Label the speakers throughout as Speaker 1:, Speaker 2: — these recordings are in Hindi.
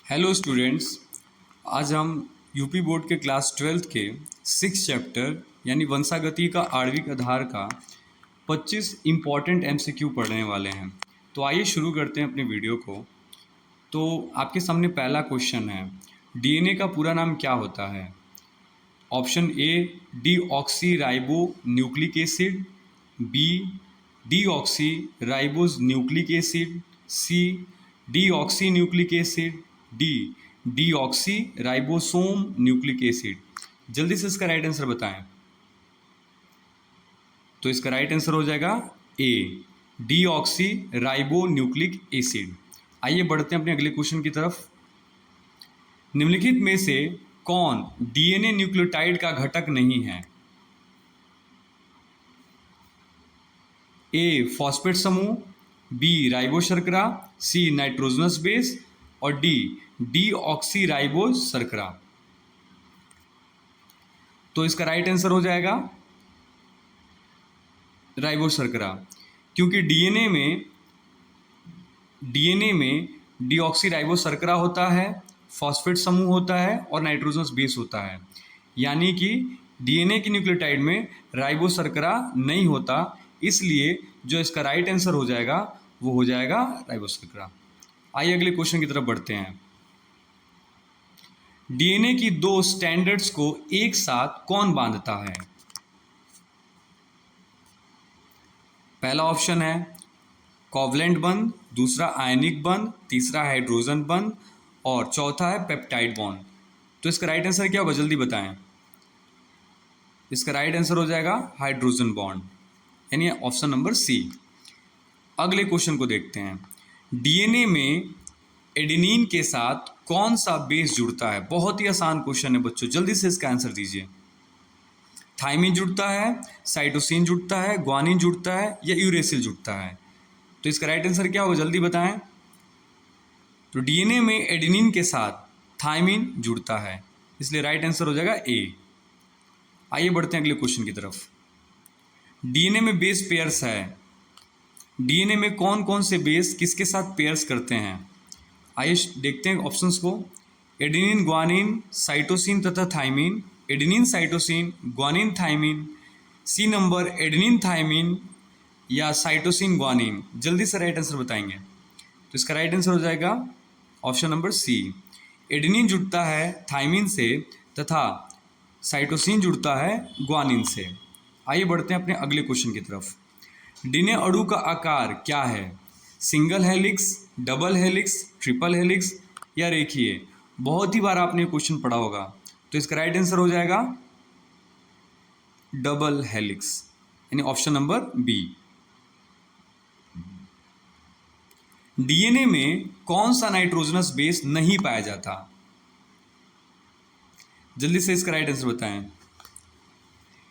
Speaker 1: Hello students. आज हम यूपी बोर्ड के क्लास 12th के 6 चैप्टर यानी वंशागति का आणविक आधार का 25 इम्पॉर्टेंट एमसीक्यू पढ़ने वाले हैं। तो आइए शुरू करते हैं अपने वीडियो को। तो आपके सामने पहला क्वेश्चन है, डीएनए का पूरा नाम क्या होता है? Option A deoxyribonucleic acid, B deoxy ribose nucleic acid, C deoxy nucleic acid, D deoxy ribosome nucleic acid. जल्दी से इसका राइट आंसर बताएं। तो इसका राइट आंसर हो जाएगा ए डीऑक्सी राइबो न्यूक्लिक एसिड। आइए बढ़ते हैं अपने अगले क्वेश्चन की तरफ। निम्नलिखित में से कौन डीएनए न्यूक्लियोटाइड का घटक नहीं है? ए फॉस्फेट समूह, बी राइबो शर्करा, सी नाइट्रोजनस बेस और डी डीऑक्सी राइबोज शर्करा। तो इसका राइट आंसर हो जाएगा राइबो शर्करा, क्योंकि डीएनए में डीऑक्सी राइबो शर्करा होता है, फॉस्फेट समूह होता है और नाइट्रोजनस बेस होता है। यानी कि डीएनए की न्यूक्लियोटाइड में राइबो शर्करा नहीं होता, इसलिए जो इसका राइट आंसर हो जाएगा वो हो जाएगा राइबो शर्करा। आइए अगले क्वेश्चन की तरफ बढ़ते हैं। डीएनए की दो स्टैंडर्ड्स को एक साथ कौन बांधता है? पहला ऑप्शन है कोवलेंट बंध, दूसरा आयनिक बंध, तीसरा हाइड्रोजन बंध और चौथा है पेप्टाइड बॉन्ड। तो इसका राइट आंसर क्या होगा, जल्दी बताएं। इसका राइट आंसर हो जाएगा हाइड्रोजन बॉन्ड, यानी ऑप्शन नंबर सी। अगले क्वेश्चन को देखते हैं। डीएनए में एडेनिन के साथ कौन सा बेस जुड़ता है? बहुत ही आसान क्वेश्चन है बच्चों, जल्दी से इसका आंसर दीजिए। थाइमिन जुड़ता है, साइटोसिन जुड़ता है, ग्वानिन जुड़ता है या यूरेसिल जुड़ता है? तो इसका राइट आंसर क्या होगा, जल्दी बताएं। तो डीएनए में एडेनिन के साथ थाइमिन जुड़ता है, इसलिए राइट आंसर हो जाएगा ए। आइए बढ़ते हैं अगले क्वेश्चन की तरफ। डीएनए में बेस पेयर्स है, डीएनए में कौन कौन से बेस किसके साथ पेयर्स करते हैं? आइए देखते हैं ऑप्शंस को। एडेनिन, ग्वानिन, साइटोसिन तथा thymine, adenine cytosine, guanine thymine, C number adenine thymine या साइटोसिन ग्वानिन। जल्दी से राइट आंसर बताएंगे। तो इसका राइट आंसर हो जाएगा ऑप्शन नंबर सी, एडेनिन जुड़ता है थाइमिन से तथा साइटोसिन जुड़ता है ग्वानिन से। आइए बढ़ते हैं अपने अगले क्वेश्चन की तरफ। डीएनए अणु का आकार क्या है? Single helix, double helix, triple helix या रेखीय? बहुत ही बार आपने क्वेश्चन पढ़ा होगा। तो इसका राइट आंसर हो जाएगा डबल हेलिक्स, यानी ऑप्शन नंबर बी। डीएनए में कौन सा नाइट्रोजनस बेस नहीं पाया जाता? जल्दी से इसका राइट आंसर बताएं।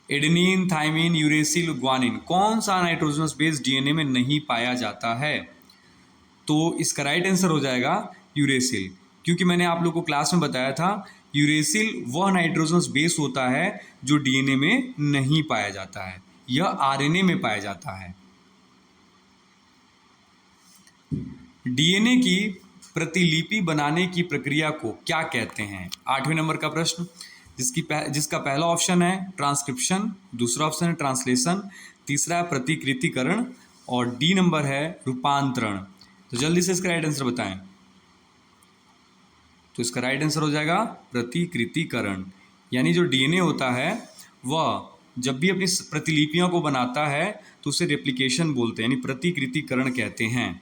Speaker 1: एडेनिन, थाइमिन, यूरेसिल, ग्वानिन, कौन सा नाइट्रोजनस बेस डीएनए में नहीं पाया जाता है? तो इसका राइट आंसर हो जाएगा यूरेसिल, क्योंकि मैंने आप लोगों को क्लास में बताया था यूरेसिल वह नाइट्रोजनस बेस होता है जो डीएनए में नहीं पाया जाता है, यह आरएनए में पाया जाता है। डीएनए की प्रतिलिपि बनाने की प्रक्रिया को क्या कहते हैं? 8वें नंबर का प्रश्न, जिसका पहला ऑप्शन है ट्रांसक्रिप्शन, दूसरा ऑप्शन है ट्रांसलेशन, तीसरा है प्रतिकृतिकरण और डी नंबर है रूपांतरण। तो जल्दी से इसका राइट आंसर बताएं। तो इसका राइट आंसर हो जाएगा प्रतिकृतिकरण, यानी जो डीएनए होता है वह जब भी अपनी प्रतिलिपियों को बनाता है तो उसे रेप्लिकेशन बोलते हैं, यानी प्रतिकृतिकरण कहते हैं।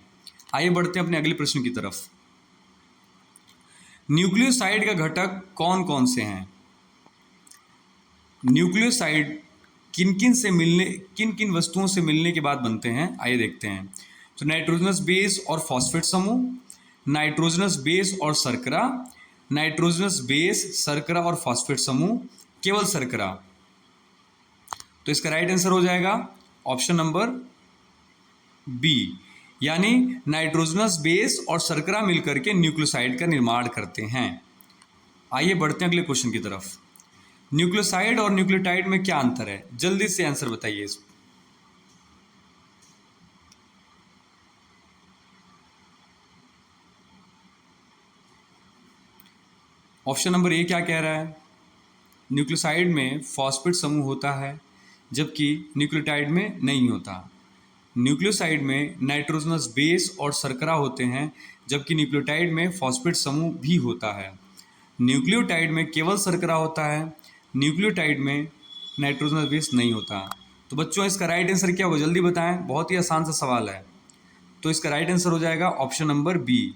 Speaker 1: आइए बढ़ते हैं अपने अगले प्रश्न की तरफ। न्यूक्लियोसाइड का घटक कौन कौन से हैं? न्यूक्लियोसाइड किन किन वस्तुओं से मिलने के बाद बनते हैं, आइए देखते हैं। तो नाइट्रोजनस बेस और फॉस्फेट समूह, नाइट्रोजनस बेस और शर्करा, नाइट्रोजनस बेस, शर्करा और फॉस्फेट समूह, केवल शर्करा। तो इसका राइट आंसर हो जाएगा ऑप्शन नंबर बी, यानी नाइट्रोजनस बेस और शर्करा मिलकर के न्यूक्लियोसाइड का निर्माण करते हैं। आइए बढ़ते हैं अगले क्वेश्चन की तरफ। न्यूक्लियोसाइड और न्यूक्लियोटाइड में क्या अंतर है? जल्दी से आंसर बताइए इस। ऑप्शन नंबर ए क्या कह रहा है? न्यूक्लियोसाइड में फॉस्फेट समूह होता है जबकि न्यूक्लियोटाइड में नहीं होता। न्यूक्लियोसाइड में नाइट्रोजनस बेस और शर्करा होते हैं जबकि न्यूक्लियोटाइड में फॉस्फेट समूह भी होता है। न्यूक्लियोटाइड में केवल शर्करा होता है, न्यूक्लियोटाइड में नाइट्रोजनस बेस नहीं होता। तो बच्चों इसका राइट आंसर क्या होगा जल्दी बताएं, बहुत ही आसान सा सवाल है। तो इसका राइट आंसर हो जाएगा ऑप्शन नंबर बी,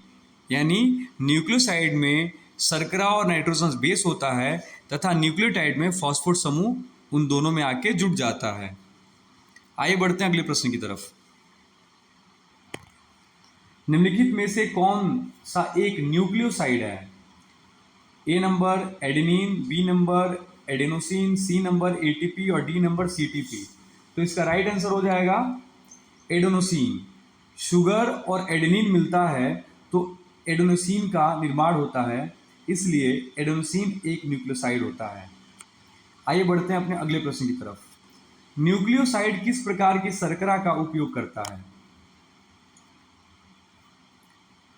Speaker 1: यानी न्यूक्लियोसाइड में शर्करा और नाइट्रोजनस बेस होता है तथा न्यूक्लियोटाइड में फॉस्फेट समूह उन दोनों में आके जुड़ जाता है। आइए बढ़ते हैं अगले प्रश्न की तरफ। निम्नलिखित में से कौन सा एक न्यूक्लियोसाइड है? A number adenine, B number adenosine, C number ATP और डी नंबर सीटीपी। तो इसका राइट आंसर हो जाएगा एडेनोसिन। शुगर और एडेनिन मिलता है तो एडेनोसिन का निर्माण होता है, इसलिए एडेनोसिन एक न्यूक्लियोसाइड होता है। आइए बढ़ते हैं अपने अगले प्रश्न की तरफ। न्यूक्लियोसाइड किस प्रकार की शर्करा का उपयोग करता है?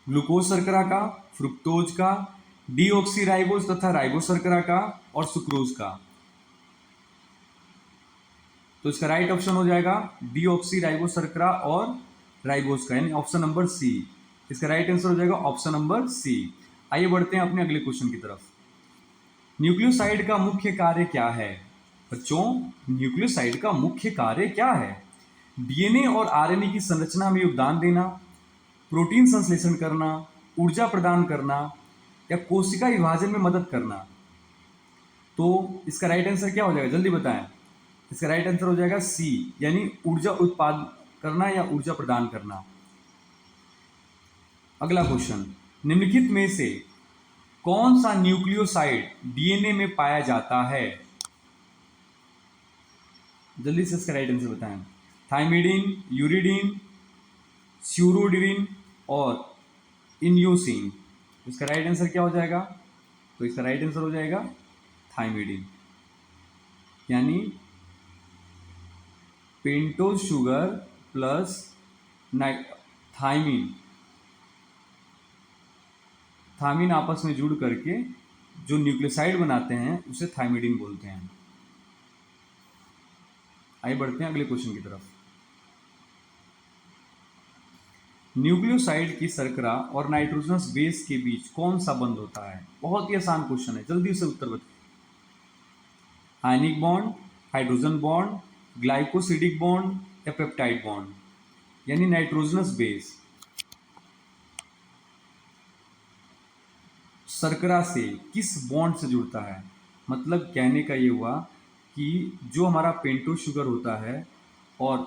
Speaker 1: ग्लूकोज शर्करा का, फ्रुक्टोज का, डीऑक्सीराइबोज तथा राइबोज शर्करा का और सुक्रोज का। तो इसका राइट ऑप्शन हो जाएगा डीऑक्सीराइबोज शर्करा और राइबोज का, यानी ऑप्शन नंबर सी। इसका राइट आंसर हो जाएगा ऑप्शन नंबर सी। आइए बढ़ते हैं अपने अगले क्वेश्चन की तरफ। न्यूक्लियोसाइड का मुख्य कार्य क्या है? बच्चों, न्यूक्लियोसाइड का मुख्य कार्य क्या है? डीएनए और आरएनए की संरचना में योगदान देना, प्रोटीन संश्लेषण करना, ऊर्जा प्रदान करना या कोशिका विभाजन में मदद करना। तो इसका राइट आंसर क्या हो जाएगा जल्दी बताएं। इसका राइट आंसर हो जाएगा सी, यानी ऊर्जा उत्पादन करना या ऊर्जा प्रदान करना। अगला क्वेश्चन, निम्नलिखित में से कौन सा न्यूक्लियोसाइड डीएनए में पाया जाता है? जल्दी से इसका राइट आंसर बताएं। थाइमिडीन, यूरिडीन, स्यूरोडिन और इन्यूसिन। इसका राइट आंसर क्या हो जाएगा? तो इसका राइट आंसर हो जाएगा थाइमिडीन, यानी pentose sugar plus thymine, thymine आपस में जुड़ करके जो न्यूक्लियोसाइड बनाते हैं उसे थाइमिडीन बोलते हैं। आइए बढ़ते हैं अगले क्वेश्चन की तरफ। न्यूक्लियोसाइड की शर्करा और नाइट्रोजनस बेस के बीच कौन सा बंध होता है? बहुत ही आसान क्वेश्चन है, जल्दी से उत्तर बताइए। Ionic bond, hydrogen bond, glycosidic bond या पेप्टाइड बॉन्ड, यानी नाइट्रोजनस बेस शर्करा से किस बॉन्ड से जुड़ता है? मतलब कहने का ये हुआ कि जो हमारा पेंटोज शुगर होता है और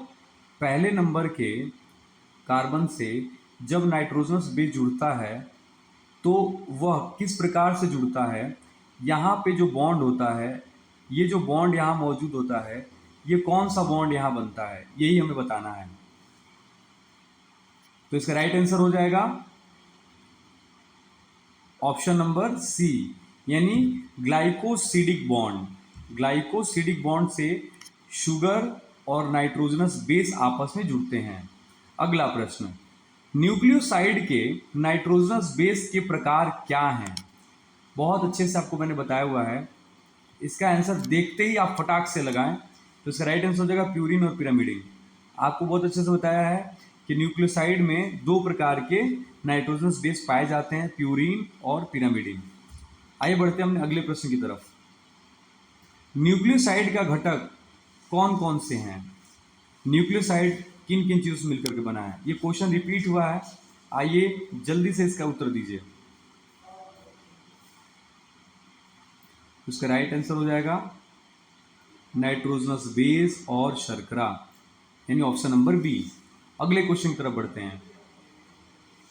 Speaker 1: पहले नंबर के कार्बन से जब नाइट्रोजनस बेस जुड़ता है तो वह किस प्रकार से जुड़ता है, यहाँ पे जो बॉन्ड होता है, ये जो बॉन्ड यहाँ मौजूद होता है, ये कौन सा बॉन्ड यहाँ बनता है, यही हमें बताना है। तो इसका राइट आंसर हो जाएगा ऑप्शन नंबर सी, यानी ग्लाइकोसिडिक बॉन्ड। ग्लाइकोसिडिक बॉन्ड से शुगर और नाइट्रोजनस बेस आपस में जुड़ते हैं। अगला प्रश्न, न्यूक्लियोसाइड के नाइट्रोजनस बेस के प्रकार क्या हैं? बहुत अच्छे से आपको मैंने बताया हुआ है, इसका आंसर देखते ही आप फटाक से लगाएं। तो इसका राइट आंसर हो जाएगा प्यूरिन और पिरामिडिन। आपको बहुत अच्छे से बताया है कि न्यूक्लियोसाइड में दो प्रकार के नाइट्रोजनस बेस पाए जाते हैं, प्यूरिन और पिरामिडिन। आइए बढ़ते हैं अपने अगले प्रश्न की तरफ। न्यूक्लियोसाइड का घटक कौन कौन से हैं? न्यूक्लियोसाइड किन किन चीज़ों से मिलकर के बना है? ये क्वेश्चन रिपीट हुआ है, आइए जल्दी से इसका उत्तर दीजिए। उसका राइट आंसर हो जाएगा नाइट्रोजनस बेस और शर्करा, यानी ऑप्शन नंबर बी। अगले क्वेश्चन की तरफ बढ़ते हैं।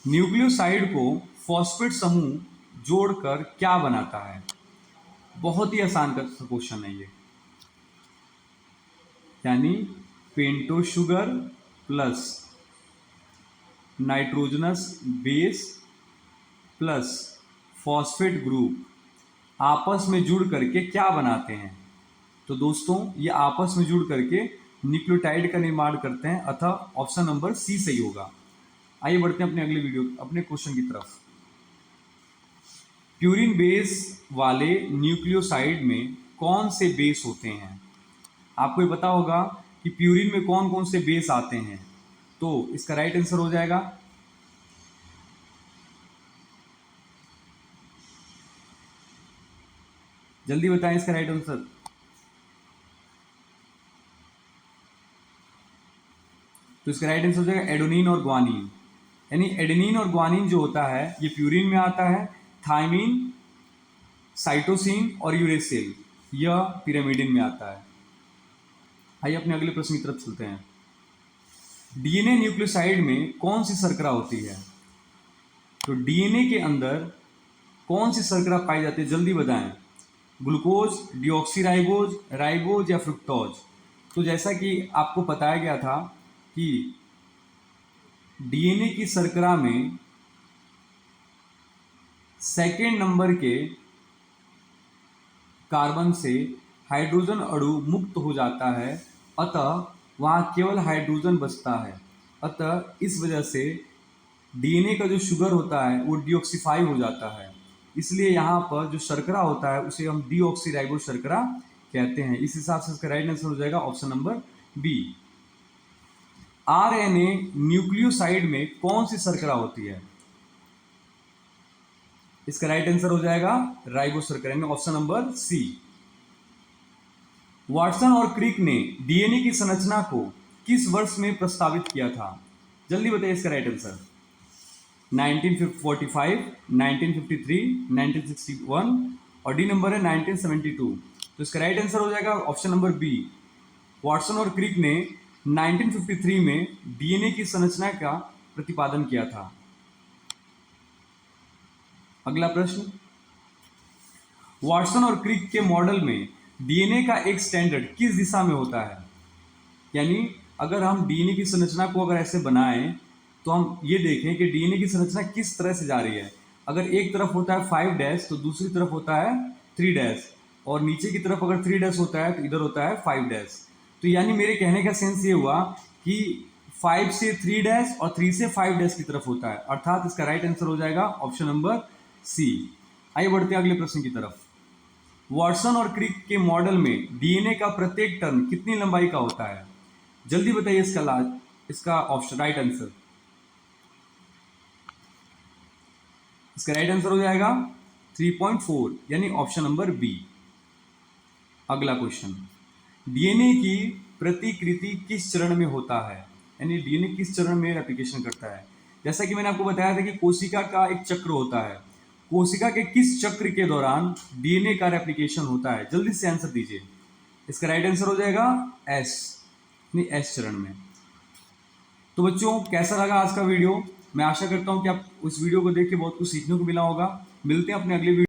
Speaker 1: न्यूक्लियोसाइड को फॉस्फेट समूह जोड़कर क्या बनाता है? बहुत ही आसान क्वेश्चन है ये, यानी pentose sugar plus nitrogenous base plus phosphate group आपस में जुड़ करके क्या बनाते हैं? तो दोस्तों ये आपस में जुड़ करके न्यूक्लियोटाइड का निर्माण करते हैं, अतः ऑप्शन नंबर सी सही होगा। आइए बढ़ते हैं अपने अगले क्वेश्चन की तरफ। प्यूरिन बेस वाले न्यूक्लियोसाइड में कौन से बेस होते हैं? आपको ये पता होगा कि प्यूरिन में कौन कौन से बेस आते हैं, तो इसका राइट आंसर हो जाएगा जल्दी बताएं इसका राइट आंसर। तो इसका राइट आंसर हो जाएगा एडोनिन और ग्वानिन। यानी एडेनिन और ग्वानिन जो होता है ये प्यूरिन में आता है, थायमिन, साइटोसिन और यूरेसिल यह पिरामिडिन में आता है। आइए अपने अगले प्रश्न की तरफ चलते हैं। डीएनए न्यूक्लियोसाइड में कौन सी शर्करा होती है? तो डीएनए के अंदर कौन सी शर्करा पाई जाती है, जल्दी बताएं। ग्लूकोज, डिऑक्सीराइबोज, राइबोज या फ्रुक्टोज? तो जैसा कि आपको बताया गया था कि डीएनए की शर्करा में सेकेंड नंबर के कार्बन से हाइड्रोजन अणु मुक्त हो जाता है, अतः वहाँ केवल हाइड्रोजन बचता है। अतः इस वजह से डीएनए का जो शुगर होता है वो डिऑक्सीफाई हो जाता है। इसलिए यहाँ पर जो शर्करा होता है उसे हम डीऑक्सीराइबोज शर्करा कहते हैं। इस हिसाब से इसका राइट आंसर हो जाएगा option number B. RNA nucleoside में कौन सी शर्करा होती है? इसका राइट आंसर हो जाएगा राइबोज शर्करा, यानी ऑप्शन नंबर सी। वाटसन और क्रिक ने डीएनए की संरचना को किस वर्ष में प्रस्तावित किया था? जल्दी बताइए इसका राइट आंसर। 1945, 1953, 1961 और डी नंबर है 1972। तो इसका राइट आंसर हो जाएगा ऑप्शन नंबर बी। वाटसन और क्रिक ने 1953 में डीएनए की संरचना का प्रतिपादन किया था। अगला प्रश्न, वाटसन और क्रिक के मॉडल में डीएनए का एक स्टैंडर्ड किस दिशा में होता है? यानी अगर हम डीएनए की संरचना को अगर ऐसे बनाएं तो हम ये देखें कि डीएनए की संरचना किस तरह से जा रही है। अगर एक तरफ होता है 5 डैश तो दूसरी तरफ होता है 3 डैश, और नीचे की तरफ अगर 3 डैश होता है तो इधर होता है 5 डैश। तो यानी मेरे कहने का सेंस ये हुआ कि 5 से 3 डैश और 3 से 5 डैश की तरफ होता है, अर्थात इसका राइट आंसर हो जाएगा ऑप्शन नंबर सी। आइए बढ़ते हैं अगले प्रश्न की तरफ। वाटसन और क्रिक के मॉडल में डीएनए का प्रत्येक टर्न कितनी लंबाई का होता है? जल्दी बताइए इसका ऑप्शन राइट आंसर। इसका राइट आंसर हो जाएगा 3.4, यानी ऑप्शन नंबर बी। अगला क्वेश्चन, डीएनए की प्रतिकृति किस चरण में होता है? यानी डीएनए किस चरण में रेप्लिकेशन करता है? जैसा कि मैंने आपको बताया था कि कोशिका का एक चक्र होता है, कोशिका के किस चक्र के दौरान डीएनए का रेप्लिकेशन होता है? जल्दी से आंसर दीजिए। इसका राइट आंसर हो जाएगा एस, यानी एस चरण में। तो बच्चों कैसा लगा आज का वीडियो? मैं आशा करता हूं कि आप उस वीडियो को देख के बहुत कुछ सीखने को मिला होगा। मिलते हैं अपने अगले वीडियो